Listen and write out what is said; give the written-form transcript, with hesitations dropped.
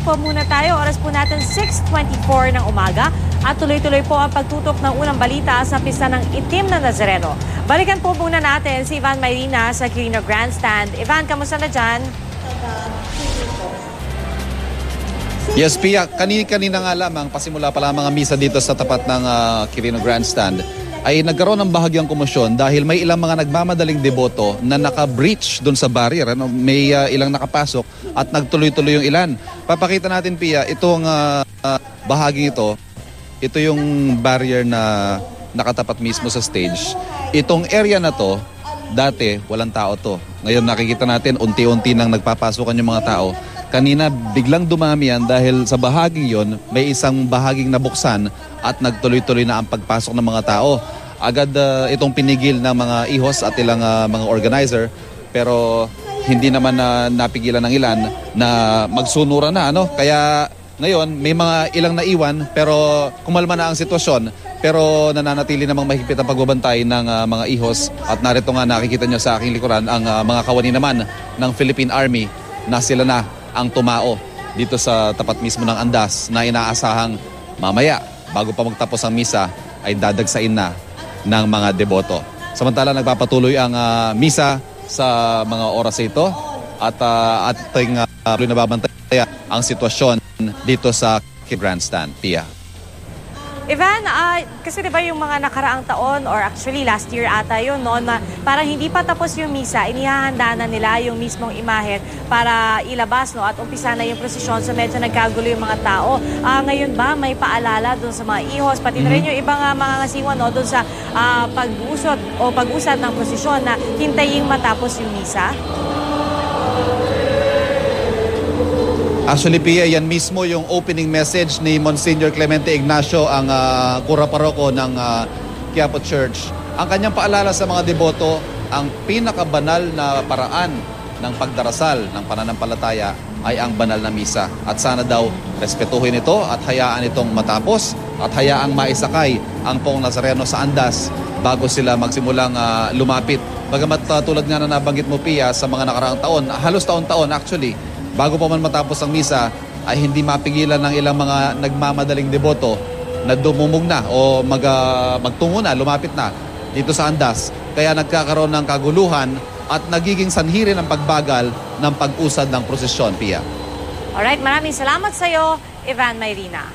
po muna tayo. Oras po natin 6:24 ng umaga at tuloy-tuloy po ang pagtutok ng unang balita sa pista ng Itim na Nazareno. Balikan po muna natin si Ivan Mayrina sa Quirino Grandstand. Ivan, kamusta na dyan? Yes, Pia. Kanina nga lamang, pasimula pa lamang ang misa dito sa tapat ng Quirino Grandstand, ay nagkaroon ng bahagyang komosyon dahil may ilang mga nagmamadaling deboto na naka-breach doon sa barrier. May ilang nakapasok at nagtuloy-tuloy yung ilan. Papakita natin, Pia, itong bahaging ito. Ito yung barrier na nakatapat mismo sa stage. Itong area na to, dati walang tao to. Ngayon nakikita natin unti-unti nang nagpapasukan yung mga tao. Kanina biglang dumami yan dahil sa bahaging yon may isang bahaging nabuksan at nagtuloy-tuloy na ang pagpasok ng mga tao. Agad itong pinigil ng mga ihos at ilang mga organizer, pero hindi naman napigilan ng ilan na magsunuran na. Kaya ngayon may mga ilang naiwan pero kumalma na ang sitwasyon, pero nananatili namang mahigpit ang pagbabantay ng mga ihos. At narito nga nakikita nyo sa aking likuran ang mga kawani naman ng Philippine Army na sila na ang tumao dito sa tapat mismo ng andas na inaasahang mamaya bago pa magtapos ang misa ay dadagsain na ng mga deboto. Samantala nagpapatuloy ang misa sa mga oras ito at ating nababantayan ang sitwasyon dito sa Grandstand. Pia. Ivan, kasi diba yung mga nakaraang taon or actually last year ata yun, no, na parang hindi pa tapos yung misa, inihahanda na nila yung mismong imahe para ilabas, no, at umpisa na yung prosesyon, so medyo nagkagulo yung mga tao. Ngayon ba may paalala doon sa mga ihos, pati na rin yung ibang mga ngasiwan, no, doon sa pag-usad ng prosesyon na hintayin matapos yung misa? Actually, Pia, yan mismo yung opening message ni Monsignor Clemente Ignacio, ang kura paroko ng Quiapo Church. Ang kanyang paalala sa mga deboto, ang pinakabanal na paraan ng pagdarasal ng pananampalataya ay ang banal na misa. At sana daw respetuhin ito at hayaan itong matapos at hayaang maisakay ang Poong Nazareno sa andas bago sila magsimulang lumapit. Bagamat tulad nga na nabanggit mo, Pia, sa mga nakaraang taon, halos taon-taon actually, bago pa man matapos ang misa ay hindi mapigilan ng ilang mga nagmamadaling deboto na dumumog na o magtungo na, lumapit na dito sa andas. Kaya nagkakaroon ng kaguluhan at nagiging sanhi rin ang pagbagal ng pag-usad ng prosesyon, Pia. Alright, maraming salamat sa iyo, Ivan Mayrina.